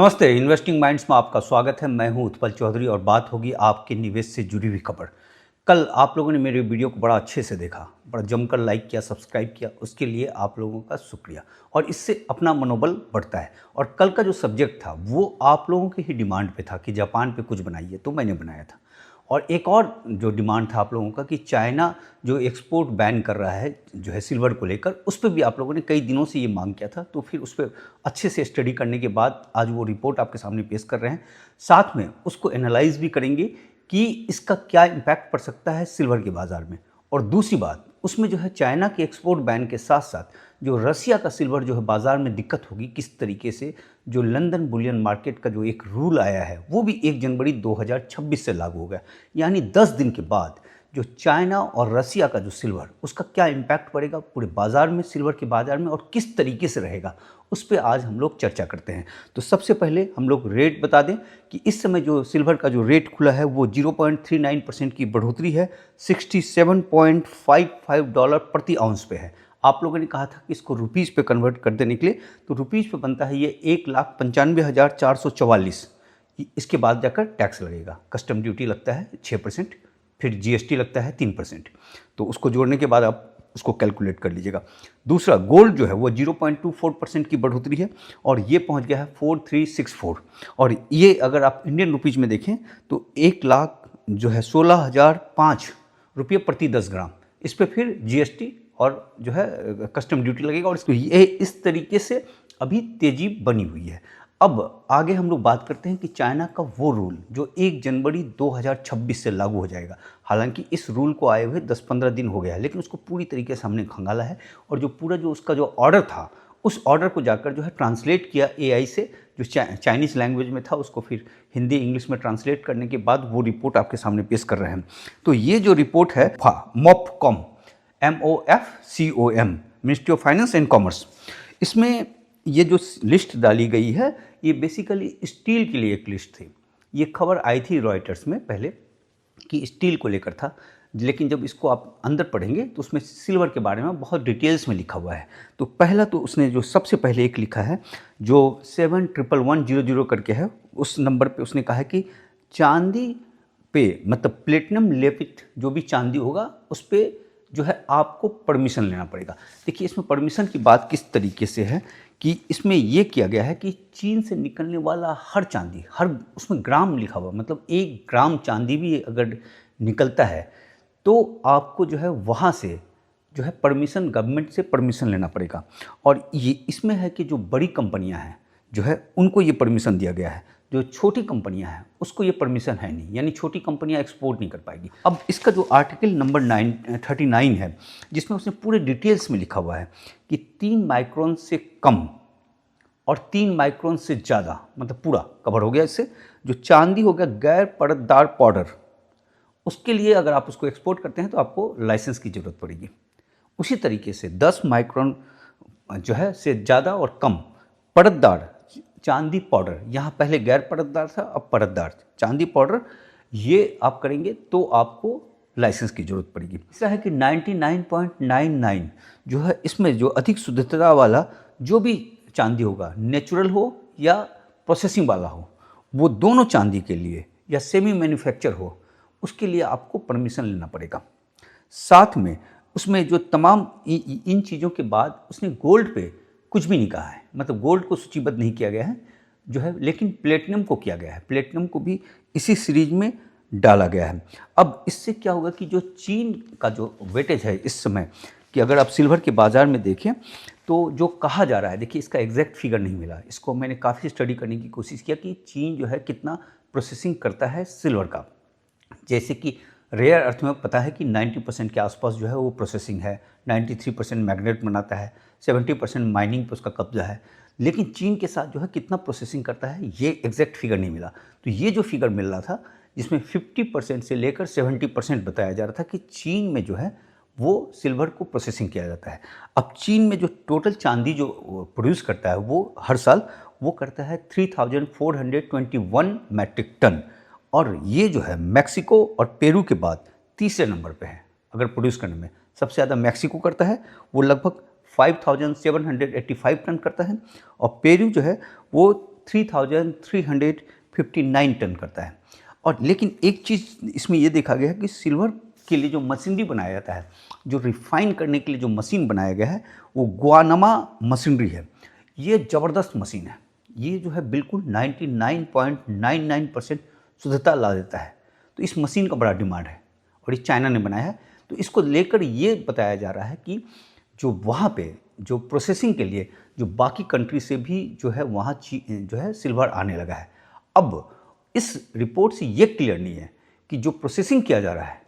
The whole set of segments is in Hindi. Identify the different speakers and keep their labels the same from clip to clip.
Speaker 1: नमस्ते, इन्वेस्टिंग माइंड्स में आपका स्वागत है। मैं हूं उत्पल चौधरी और बात होगी आपके निवेश से जुड़ी हुई खबर। कल आप लोगों ने मेरे वीडियो को बड़ा अच्छे से देखा, बड़ा जमकर लाइक किया, सब्सक्राइब किया, उसके लिए आप लोगों का शुक्रिया। और इससे अपना मनोबल बढ़ता है। और कल का जो सब्जेक्ट था वो आप लोगों की ही डिमांड पे था कि जापान पे कुछ बनाइए, तो मैंने बनाया था। और एक और जो डिमांड था आप लोगों का कि चाइना जो एक्सपोर्ट बैन कर रहा है जो है सिल्वर को लेकर, उस पर भी आप लोगों ने कई दिनों से ये मांग किया था। तो फिर उस पर अच्छे से स्टडी करने के बाद आज वो रिपोर्ट आपके सामने पेश कर रहे हैं। साथ में उसको एनालाइज भी करेंगे कि इसका क्या इम्पैक्ट पड़ सकता है सिल्वर के बाज़ार में। और दूसरी बात, उसमें जो है चाइना के एक्सपोर्ट बैन के साथ साथ जो रसिया का सिल्वर जो है बाज़ार में दिक्कत होगी किस तरीके से, जो लंदन बुलियन मार्केट का जो एक रूल आया है वो भी 1 जनवरी 2026 से लागू हो गया। यानी 10 दिन के बाद जो चाइना और रसिया का जो सिल्वर, उसका क्या इम्पैक्ट पड़ेगा पूरे बाज़ार में, सिल्वर के बाज़ार में, और किस तरीके से रहेगा, उस पर आज हम लोग चर्चा करते हैं। तो सबसे पहले हम लोग रेट बता दें कि इस समय जो सिल्वर का जो रेट खुला है वो 0.39% की बढ़ोतरी है, $67.55 प्रति आउंस पे है। आप लोगों ने कहा था कि इसको रुपीज़ पे कन्वर्ट कर देने के लिए, तो रुपीज़ पे बनता है ये 1,95,444। इसके बाद जाकर टैक्स लगेगा, कस्टम ड्यूटी लगता है 6%, फिर जीएसटी लगता है 3%। तो उसको जोड़ने के बाद आप उसको कैलकुलेट कर लीजिएगा। दूसरा, गोल्ड जो है वो 0.24% की बढ़ोतरी है और ये पहुंच गया है 4364। और ये अगर आप इंडियन रुपीज़ में देखें तो 1,00,000 जो है 16,005 रुपये प्रति 10 ग्राम। इस पर फिर जीएसटी और जो है कस्टम ड्यूटी लगेगा। और इसको ये इस तरीके से अभी तेजी बनी हुई है। अब आगे हम लोग बात करते हैं कि चाइना का वो रूल जो 1 जनवरी 2026 से लागू हो जाएगा। हालांकि इस रूल को आए हुए 10-15 दिन हो गया है, लेकिन उसको पूरी तरीके से हमने खंगाला है। और जो पूरा जो उसका जो ऑर्डर था, उस ऑर्डर को जाकर जो है ट्रांसलेट किया एआई से, जो चाइनीज़ लैंग्वेज में था उसको फिर हिंदी इंग्लिश में ट्रांसलेट करने के बाद वो रिपोर्ट आपके सामने पेश कर रहे हैं। तो ये जो रिपोर्ट है MOFCOM, MOFCOM, ministry of finance and commerce, इसमें ये जो लिस्ट डाली गई है ये बेसिकली स्टील के लिए एक लिस्ट थी। ये खबर आई थी रॉयटर्स में पहले कि स्टील को लेकर था, लेकिन जब इसको आप अंदर पढ़ेंगे तो उसमें सिल्वर के बारे में बहुत डिटेल्स में लिखा हुआ है। तो पहला तो उसने जो सबसे पहले एक लिखा है जो 711100 करके है, उस नंबर पे उसने कहा है कि चांदी पे, मतलब प्लेटिनम लेपित जो भी चांदी होगा उस पर जो है आपको परमिशन लेना पड़ेगा। देखिए इसमें परमिशन की बात किस तरीके से है कि इसमें ये किया गया है कि चीन से निकलने वाला हर चांदी, हर उसमें ग्राम लिखा हुआ, मतलब 1 ग्राम चांदी भी अगर निकलता है तो आपको जो है वहाँ से जो है परमिशन, गवर्नमेंट से परमिशन लेना पड़ेगा। और ये इसमें है कि जो बड़ी कंपनियां हैं जो है उनको ये परमिशन दिया गया है, जो छोटी कंपनियां हैं उसको ये परमिशन है नहीं, यानी छोटी कंपनियां एक्सपोर्ट नहीं कर पाएगी। अब इसका जो आर्टिकल नंबर 39 है जिसमें उसने पूरे डिटेल्स में लिखा हुआ है कि 3 माइक्रोन से कम और 3 माइक्रोन से ज़्यादा, मतलब पूरा कवर हो गया इससे, जो चांदी हो गया गैर परतदार पाउडर, उसके लिए अगर आप उसको एक्सपोर्ट करते हैं तो आपको लाइसेंस की ज़रूरत पड़ेगी। उसी तरीके से 10 माइक्रोन जो है से ज़्यादा और कम परतदार चांदी पाउडर, यहाँ पहले गैर परतदार था, अब परतदार चांदी पाउडर, ये आप करेंगे तो आपको लाइसेंस की ज़रूरत पड़ेगी। ऐसा है कि 99.99 जो है इसमें जो अधिक शुद्धता वाला जो भी चांदी होगा, नेचुरल हो या प्रोसेसिंग वाला हो, वो दोनों चांदी के लिए, या सेमी मैन्युफैक्चर हो, उसके लिए आपको परमिशन लेना पड़ेगा। साथ में उसमें जो तमाम इन चीज़ों के बाद उसने गोल्ड पे कुछ भी नहीं कहा है, मतलब गोल्ड को सूचीबद्ध नहीं किया गया है जो है, लेकिन प्लेटिनम को किया गया है। प्लेटिनम को भी इसी सीरीज में डाला गया है। अब इससे क्या होगा कि जो चीन का जो वेटेज है इस समय, कि अगर आप सिल्वर के बाज़ार में देखें तो जो कहा जा रहा है, देखिए इसका एग्जैक्ट फिगर नहीं मिला, इसको मैंने काफ़ी स्टडी करने की कोशिश किया कि चीन जो है कितना प्रोसेसिंग करता है सिल्वर का। जैसे कि रेयर अर्थ में पता है कि 90% के आसपास जो है वो प्रोसेसिंग है, 93% मैग्नेट बनाता है, 70% माइनिंग पे उसका कब्जा है। लेकिन चीन के साथ जो है कितना प्रोसेसिंग करता है ये एग्जैक्ट फिगर नहीं मिला। तो ये जो फिगर मिल रहा था जिसमें 50% से लेकर 70% बताया जा रहा था कि चीन में जो है वो सिल्वर को प्रोसेसिंग किया जाता है। अब चीन में जो टोटल चांदी जो प्रोड्यूस करता है वो हर साल वो करता है 3421 मैट्रिक टन, और ये जो है मैक्सिको और पेरू के बाद तीसरे नंबर पे है अगर प्रोड्यूस करने में। सबसे ज़्यादा मैक्सिको करता है, वो लगभग 5785 टन करता है, और पेरू जो है वो 3359 टन करता है। और लेकिन एक चीज़ इसमें ये देखा गया है कि सिल्वर के लिए जो मशीनरी बनाया जाता है, जो रिफ़ाइन करने के लिए जो मशीन बनाया गया है, वो ग्वानमा मशीनरी है। ये ज़बरदस्त मशीन है। ये जो है बिल्कुल 99.99% शुद्धता ला देता है। तो इस मशीन का बड़ा डिमांड है और ये चाइना ने बनाया है। तो इसको लेकर ये बताया जा रहा है कि जो वहाँ पे जो प्रोसेसिंग के लिए जो बाकी कंट्री से भी जो है वहाँ जो है सिल्वर आने लगा है। अब इस रिपोर्ट से ये क्लियर नहीं है कि जो प्रोसेसिंग किया जा रहा है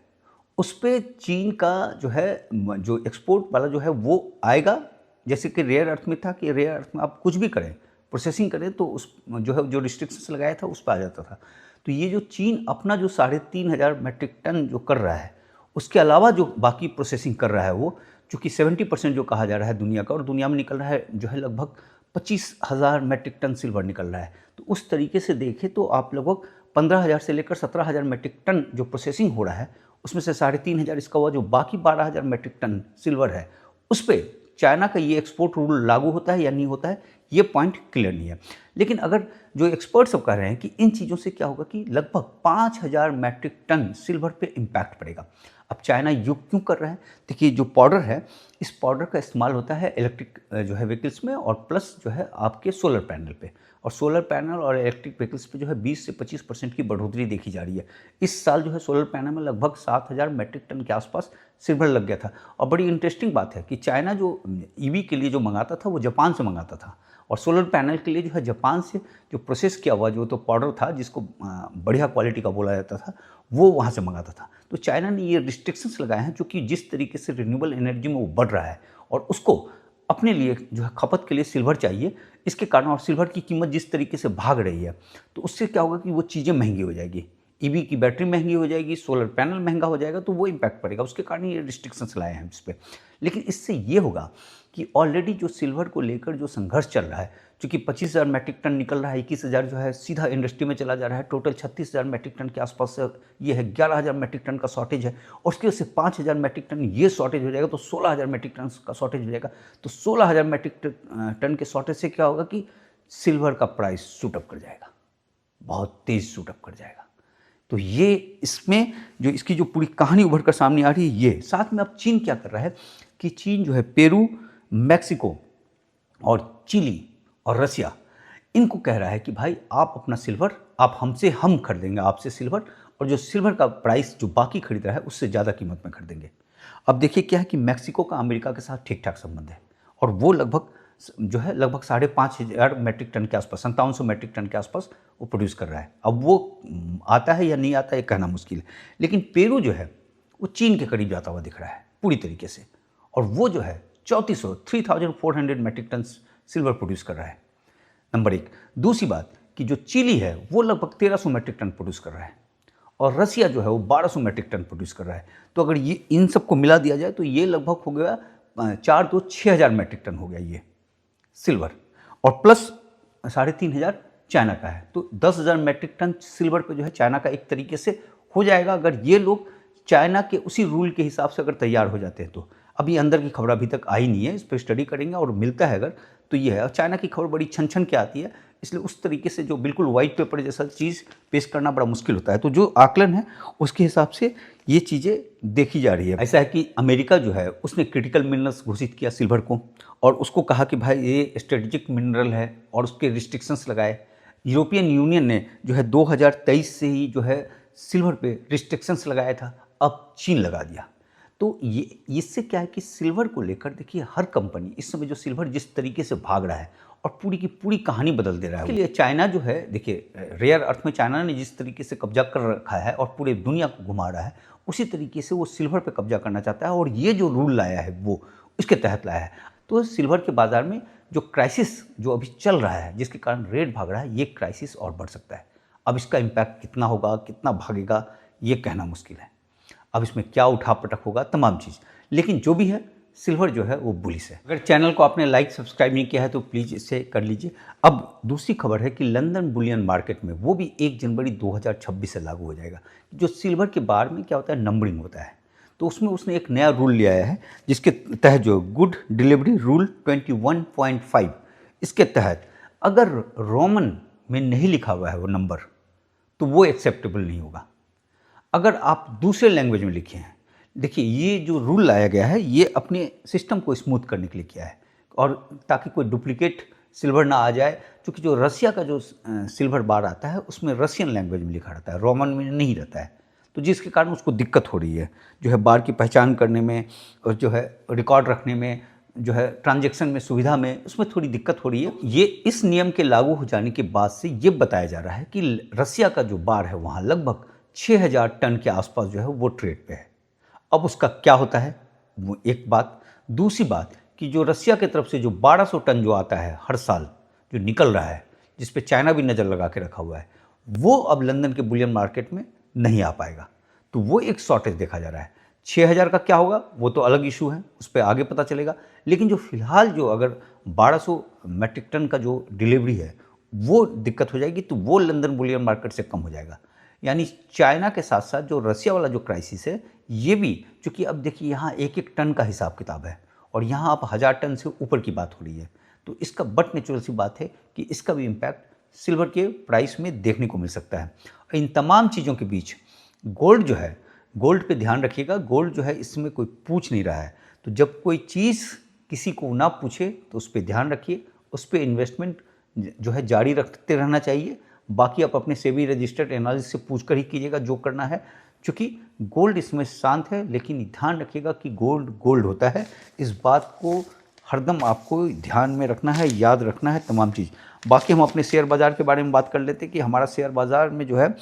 Speaker 1: उस पे चीन का जो है जो एक्सपोर्ट वाला जो है वो आएगा, जैसे कि रेयर अर्थ में था कि रेयर अर्थ में आप कुछ भी करें, प्रोसेसिंग करें तो उस जो है जो रिस्ट्रिक्शंस लगाया था उस पर आ जाता था। तो ये जो चीन अपना जो 3,500 मीट्रिक टन जो कर रहा है, उसके अलावा जो बाकी प्रोसेसिंग कर रहा है वो चूँकि 70% जो कहा जा रहा है दुनिया का, और दुनिया में निकल रहा है जो है लगभग 25,000 मीट्रिक टन सिल्वर निकल रहा है। तो उस तरीके से देखें तो आप लगभग 15,000 से लेकर 17,000 मीट्रिक टन जो प्रोसेसिंग हो रहा है, उसमें से 3,500 इसका हुआ, जो बाकी 12,000 मीट्रिक टन सिल्वर है उस पर चाइना का ये एक्सपोर्ट रूल लागू होता है या नहीं होता है, ये पॉइंट क्लियर नहीं है। लेकिन अगर जो एक्सपर्ट सब कह रहे हैं कि इन चीज़ों से क्या होगा कि लगभग 5,000 मीट्रिक टन सिल्वर पे इम्पैक्ट पड़ेगा। अब चाइना ये क्यों कर रहा है? देखिए, जो पाउडर है, इस पाउडर का इस्तेमाल होता है इलेक्ट्रिक जो है व्हीकल्स में, और प्लस जो है आपके सोलर पैनल पे, और सोलर पैनल और इलेक्ट्रिक व्हीकल्स पे जो है 20 से 25% की बढ़ोतरी देखी जा रही है। इस साल जो है सोलर पैनल में लगभग 7,000 मीट्रिक टन के आसपास सिल्वर लग गया था। और बड़ी इंटरेस्टिंग बात है कि चाइना जो ईवी के लिए जो मंगाता था वो जापान से मंगाता था, और सोलर पैनल के लिए जो है जापान से जो प्रोसेस किया हुआ जो तो पाउडर था जिसको बढ़िया क्वालिटी का बोला जाता था वो वहाँ से मंगाता था। तो चाइना ने ये रिस्ट्रिक्शंस लगाए हैं, क्योंकि जिस तरीके से रिन्यूएबल एनर्जी में वो बढ़ रहा है और उसको अपने लिए जो है खपत के लिए सिल्वर चाहिए, इसके कारण, और सिल्वर की कीमत जिस तरीके से भाग रही है, तो उससे क्या होगा कि वो चीज़ें महंगी हो जाएगी, ईवी की बैटरी महंगी हो जाएगी, सोलर पैनल महंगा हो जाएगा, तो वो इम्पैक्ट पड़ेगा। उसके कारण ये रिस्ट्रिक्शंस लाए हैं इस पर। लेकिन इससे ये होगा कि ऑलरेडी जो सिल्वर को लेकर जो संघर्ष चल रहा है, चूँकि 25,000 मीट्रिक टन निकल रहा है, 21,000 जो है सीधा इंडस्ट्री में चला जा रहा है, टोटल 36,000 मीट्रिक टन के आसपास ये है, 11,000 मीट्रिक टन का शॉर्टेज है, और उसकी वजह से 5,000 मीट्रिक टन ये शॉर्टेज हो जाएगा, तो 16,000 मीट्रिक टन का शॉर्टेज हो जाएगा। तो 16,000 मीट्रिक टन के शॉर्टेज से क्या होगा कि सिल्वर का प्राइस शूट अप कर जाएगा, बहुत तेज़ शूट अप कर जाएगा। तो ये इसमें जो इसकी जो पूरी कहानी उभर कर सामने आ रही है, ये साथ में अब चीन क्या कर रहा है कि चीन जो है पेरू, मैक्सिको और चिली और रसिया, इनको कह रहा है कि भाई आप अपना सिल्वर आप हमसे हम खरीदेंगे आपसे सिल्वर, और जो सिल्वर का प्राइस जो बाकी खरीद रहा है उससे ज़्यादा कीमत में खरीदेंगे। अब देखिए क्या है कि मैक्सिको का अमेरिका के साथ ठीक ठाक संबंध है, और वो लगभग जो है लगभग 5,500 मीट्रिक टन के आसपास, 5700 मीट्रिक टन के आसपास वो प्रोड्यूस कर रहा है। अब वो आता है या नहीं आता है कहना मुश्किल है, लेकिन पेरू जो है वो चीन के करीब जाता हुआ दिख रहा है पूरी तरीके से, और वो जो है 3,400 मीट्रिक टन सिल्वर प्रोड्यूस कर रहा है, नंबर एक। दूसरी बात कि जो चिली है वो लगभग 1,300 मीट्रिक टन प्रोड्यूस कर रहा है, और रसिया जो है वो 1,200 मीट्रिक टन प्रोड्यूस कर रहा है। तो अगर ये इन सबको मिला दिया जाए तो ये लगभग हो गया 6,000 मीट्रिक टन हो गया ये सिल्वर, और प्लस 3,500 चाइना का है, तो 10,000 मीट्रिक टन सिल्वर पे जो है चाइना का एक तरीके से हो जाएगा, अगर ये लोग चाइना के उसी रूल के हिसाब से अगर तैयार हो जाते हैं तो। अभी अंदर की खबर अभी तक आई नहीं है, इस पर स्टडी करेंगे और मिलता है अगर तो ये है। और चाइना की खबर बड़ी छन छन के आती है, इसलिए उस तरीके से जो बिल्कुल वाइट पेपर जैसा चीज़ पेश करना बड़ा मुश्किल होता है। तो जो आकलन है उसके हिसाब से ये चीज़ें देखी जा रही है। ऐसा है कि अमेरिका जो है उसने क्रिटिकल मिनरल्स घोषित किया सिल्वर को, और उसको कहा कि भाई ये स्ट्रेटेजिक मिनरल है, और उसके रिस्ट्रिक्शंस लगाए। यूरोपियन यूनियन ने जो है 2023 से ही जो है सिल्वर पे रिस्ट्रिक्शंस लगाया था, अब चीन लगा दिया। तो ये इससे क्या है कि सिल्वर को लेकर देखिए हर कंपनी इस समय जो सिल्वर जिस तरीके से भाग रहा है और पूरी की पूरी कहानी बदल दे रहा है। इसके लिए चाइना जो है देखिए रेयर अर्थ में चाइना ने जिस तरीके से कब्जा कर रखा है और पूरे दुनिया को घुमा रहा है, उसी तरीके से वो सिल्वर पे कब्जा करना चाहता है, और ये जो रूल लाया है वो इसके तहत लाया है। तो सिल्वर के बाज़ार में जो क्राइसिस जो अभी चल रहा है जिसके कारण रेट भाग रहा है, ये क्राइसिस और बढ़ सकता है। अब इसका इम्पैक्ट कितना होगा, कितना भागेगा, ये कहना मुश्किल है। अब इसमें क्या उठापटक होगा, तमाम चीज़, लेकिन जो भी है सिल्वर जो है वो बुलिश है। अगर चैनल को आपने लाइक सब्सक्राइब नहीं किया है तो प्लीज़ इसे कर लीजिए। अब दूसरी खबर है कि लंदन बुलियन मार्केट में वो भी 1 जनवरी 2026 से लागू हो जाएगा। जो सिल्वर के बार में क्या होता है, नंबरिंग होता है, तो उसमें उसने एक नया रूल ले आया है जिसके तहत जो गुड डिलीवरी रूल 21.5, इसके तहत अगर रोमन में नहीं लिखा हुआ है वो नंबर, तो वो एक्सेप्टेबल नहीं होगा। अगर आप दूसरे लैंग्वेज में लिखे हैं, देखिए ये जो रूल लाया गया है ये अपने सिस्टम को स्मूथ करने के लिए किया है, और ताकि कोई डुप्लीकेट सिल्वर ना आ जाए, क्योंकि जो रसिया का जो सिल्वर बार आता है उसमें रशियन लैंग्वेज में लिखा रहता है, रोमन में नहीं रहता है, तो जिसके कारण उसको दिक्कत हो रही है जो है बार की पहचान करने में, और जो है रिकॉर्ड रखने में, जो है ट्रांजैक्शन में, सुविधा में, उसमें थोड़ी दिक्कत हो रही है। ये इस नियम के लागू हो जाने के बाद से ये बताया जा रहा है कि रसिया का जो बार है वहाँ लगभग 6000 टन के आसपास जो है वो ट्रेड पे है। अब उसका क्या होता है वो एक बात। दूसरी बात कि जो रसिया की तरफ से जो 1200 टन जो आता है हर साल जो निकल रहा है, जिस पे चाइना भी नज़र लगा के रखा हुआ है, वो अब लंदन के बुलियन मार्केट में नहीं आ पाएगा, तो वो एक शॉर्टेज देखा जा रहा है। 6000 का क्या होगा वो तो अलग इशू है, उस पर आगे पता चलेगा। लेकिन जो फिलहाल जो अगर 1200 मैट्रिक टन का जो डिलीवरी है वो दिक्कत हो जाएगी, तो वो लंदन बुलियन मार्केट से कम हो जाएगा। यानी चाइना के साथ साथ जो रसिया वाला जो क्राइसिस है ये भी, चूँकि अब देखिए यहाँ एक एक टन का हिसाब किताब है और यहाँ आप 1000 टन से ऊपर की बात हो रही है, तो इसका बट नेचुरल सी बात है कि इसका भी इम्पैक्ट सिल्वर के प्राइस में देखने को मिल सकता है। इन तमाम चीज़ों के बीच गोल्ड जो है, गोल्ड पे ध्यान रखिएगा, गोल्ड जो है इसमें कोई पूछ नहीं रहा है, तो जब कोई चीज़ किसी को ना पूछे तो उस पर ध्यान रखिए, उस पर इन्वेस्टमेंट जो है जारी रखते रहना चाहिए। बाकी आप अपने सेबी रजिस्टर्ड एनालिस्ट से पूछ कर ही कीजिएगा जो करना है, क्योंकि गोल्ड इसमें शांत है। लेकिन ध्यान रखिएगा कि गोल्ड गोल्ड होता है, इस बात को हरदम आपको ध्यान में रखना है, याद रखना है तमाम चीज़। बाकी हम अपने शेयर बाज़ार के बारे में बात कर लेते हैं कि हमारा शेयर बाज़ार में जो है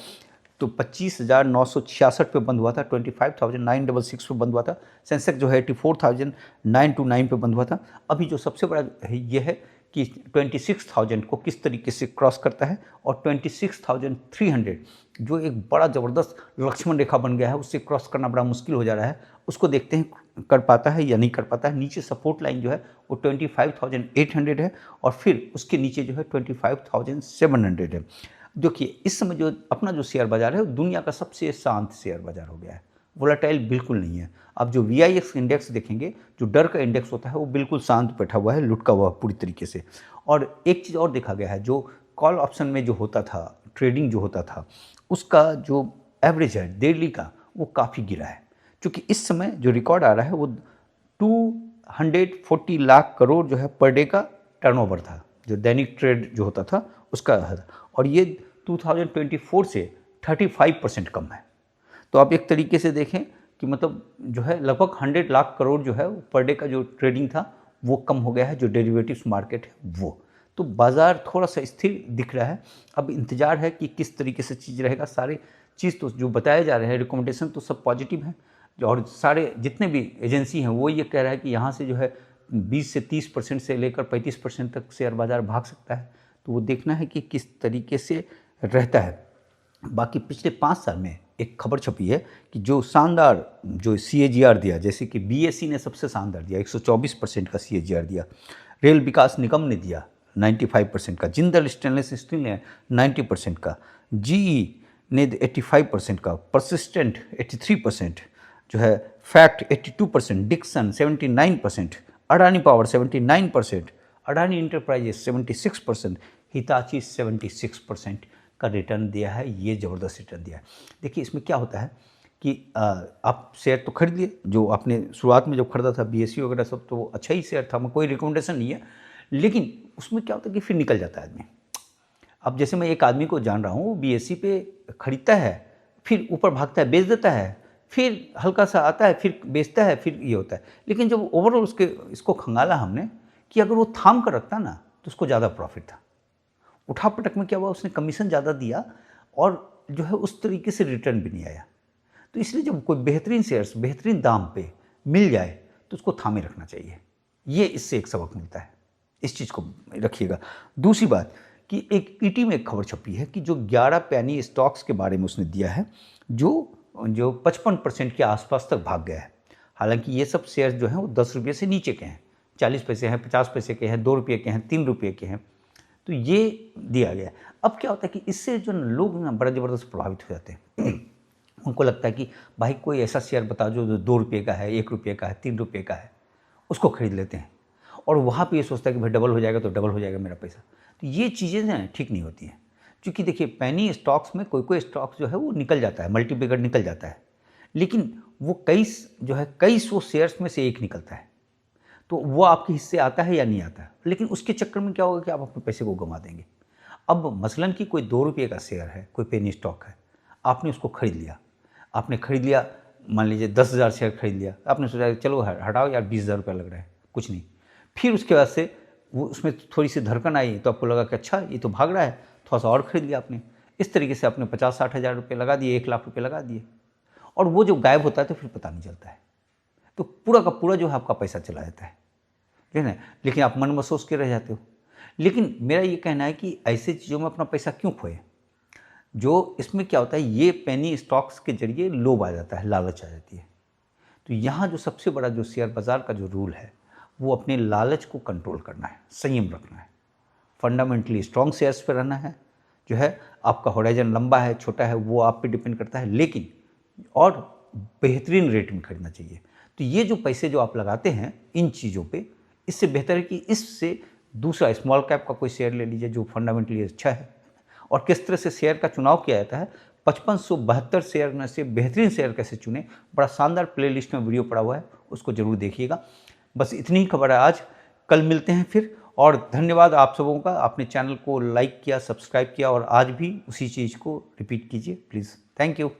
Speaker 1: तो 25,966 पे बंद हुआ था, 25,966 पे बंद हुआ था। सेंसेक्स जो है 84,929 पे बंद हुआ था। अभी जो सबसे बड़ा है ये है कि 26,000 को किस तरीके से क्रॉस करता है, और 26,300 जो एक बड़ा ज़बरदस्त लक्ष्मण रेखा बन गया है, उससे क्रॉस करना बड़ा मुश्किल हो जा रहा है। उसको देखते हैं कर पाता है या नहीं कर पाता है। नीचे सपोर्ट लाइन जो है वो 25,800 है, और फिर उसके नीचे जो है 25,700 है। देखिए इस समय जो अपना जो शेयर बाज़ार है वो दुनिया का सबसे शांत शेयर बाज़ार हो गया है, वोलेटाइल बिल्कुल नहीं है। अब जो VIX इंडेक्स देखेंगे, जो डर का इंडेक्स होता है, वो बिल्कुल शांत बैठा हुआ है, लुटका हुआ पूरी तरीके से। और एक चीज़ और देखा गया है, जो कॉल ऑप्शन में जो होता था, ट्रेडिंग जो होता था, उसका जो एवरेज है डेली का वो काफ़ी गिरा है, क्योंकि इस समय जो रिकॉर्ड आ रहा है वो 240 लाख करोड़ जो है पर डे का टर्नओवर था, जो दैनिक ट्रेड जो होता था उसका है, और ये 2024 से 35% कम है। तो आप एक तरीके से देखें कि मतलब जो है लगभग 100 लाख करोड़ जो है पर डे का जो ट्रेडिंग था वो कम हो गया है, जो डेरिवेटिव्स मार्केट है वो। तो बाज़ार थोड़ा सा स्थिर दिख रहा है। अब इंतज़ार है कि किस तरीके से चीज़ रहेगा। सारे चीज़ तो जो बताए जा रहे हैं, रिकमेंडेशन तो सब पॉजिटिव हैं, और सारे जितने भी एजेंसी हैं वो ये कह रहा है कि यहाँ से जो है 20 से 30% से लेकर 35% तक शेयर बाज़ार भाग सकता है। तो वो देखना है कि किस तरीके से रहता है। बाकी पिछले 5 साल में एक खबर छपी है कि जो शानदार जो CAGR दिया, जैसे कि BSE ने सबसे शानदार दिया, 124% का CAGR दिया, रेल विकास निगम ने दिया 95% का, जिंदल स्टेनलेस स्टील ने 90% का, GE ने 85% का, परसिस्टेंट 83%, जो है फैक्ट 82%, डिक्सन 79%, अडानी पावर 79%, अडानी इंटरप्राइजेस 76%, हिताची 76% का रिटर्न दिया है। ये ज़बरदस्त रिटर्न दिया है। देखिए इसमें क्या होता है कि आप शेयर तो खरीद लिए, जो आपने शुरुआत में जब खरीदा था BSE वगैरह सब, तो वो अच्छा ही शेयर था, मैं कोई रिकमेंडेशन नहीं है, लेकिन उसमें क्या होता है कि फिर निकल जाता है आदमी। अब जैसे मैं एक आदमी को जान रहा हूँ, वो BSE पे खरीदता है, फिर ऊपर भागता है, बेच देता है, फिर हल्का सा आता है, फिर बेचता है, फिर ये होता है। लेकिन जब ओवरऑल इसको खंगाला हमने कि अगर वो थाम कर रखता ना तो उसको ज़्यादा प्रॉफिट था। उठा पटक में क्या हुआ, उसने कमीशन ज़्यादा दिया और जो है उस तरीके से रिटर्न भी नहीं आया। तो इसलिए जब कोई बेहतरीन शेयर्स बेहतरीन दाम पे मिल जाए तो उसको थामे रखना चाहिए। ये इससे एक सबक मिलता है, इस चीज़ को रखिएगा। दूसरी बात कि एक ET में एक खबर छपी है कि जो 11 पैनी स्टॉक्स के बारे में उसने दिया है, जो 55% के आसपास तक भाग गया है। हालांकि ये सब शेयर्स जो हैं वो 10 रुपये से नीचे के हैं, 40 पैसे हैं, 50 पैसे के हैं, 2 रुपये के हैं, 3 रुपये के हैं। तो ये दिया गया। अब क्या होता है कि इससे जो लोग ना बड़ा ज़बरदस्त प्रभावित हो जाते हैं। उनको लगता है कि भाई कोई ऐसा शेयर बताओ जो 2 रुपये का है, 1 रुपये का है, 3 रुपये का है, उसको खरीद लेते हैं, और वहाँ पे ये सोचता है कि भाई डबल हो जाएगा तो डबल हो जाएगा मेरा पैसा। तो ये चीज़ें ना ठीक नहीं होती हैं। क्योंकि देखिए पेनी स्टॉक्स में कोई स्टॉक्स जो है वो निकल जाता है, मल्टीबैगर निकल जाता है, लेकिन वो कई सौ शेयर्स में से एक निकलता है, तो वो आपके हिस्से आता है या नहीं आता है, लेकिन उसके चक्कर में क्या होगा कि आप अपने पैसे को गंवा देंगे। अब मसलन कि कोई 2 रुपये का शेयर है, कोई पेनी स्टॉक है, आपने उसको खरीद लिया, मान लीजिए 10,000 शेयर खरीद लिया, आपने सोचा चलो हटाओ यार 20,000 रुपया लग रहा है, कुछ नहीं। फिर उसके बाद से वो उसमें थोड़ी सी धड़कन आई तो आपको लगा कि अच्छा ये तो भाग रहा है, थोड़ा सा और खरीद लिया आपने। इस तरीके से आपने 50-60 हज़ार रुपये लगा दिए, 1 लाख रुपये लगा दिए, और वो जो गायब होता है तो फिर पता नहीं चलता है, तो पूरा का पूरा जो है आपका पैसा चला जाता है, ठीक है ना। लेकिन आप मन में सोच के रह जाते हो। लेकिन मेरा ये कहना है कि ऐसे चीज़ों में अपना पैसा क्यों खोए। जो इसमें क्या होता है, ये पेनी स्टॉक्स के जरिए लोभ आ जाता है, लालच आ जाती है। तो यहाँ जो सबसे बड़ा जो शेयर बाज़ार का जो रूल है वो अपने लालच को कंट्रोल करना है, संयम रखना है, फंडामेंटली स्ट्रॉन्ग शेयर्स पे रहना है। जो है आपका होराइजन लंबा है छोटा है वो आप पे डिपेंड करता है, लेकिन और बेहतरीन रेट में खरीदना चाहिए। तो ये जो पैसे जो आप लगाते हैं इन चीज़ों पे, इससे बेहतर है कि इससे दूसरा स्मॉल कैप का कोई शेयर ले लीजिए जो फंडामेंटली अच्छा है। और किस तरह से शेयर का चुनाव किया जाता है, 5572 शेयर में से बेहतरीन शेयर कैसे चुने, बड़ा शानदार प्लेलिस्ट में वीडियो पड़ा हुआ है, उसको ज़रूर देखिएगा। बस इतनी ही खबर है आज, कल मिलते हैं फिर। और धन्यवाद आप सबों का, आपने चैनल को लाइक किया, सब्सक्राइब किया, और आज भी उसी चीज़ को रिपीट कीजिए प्लीज़। Thank you.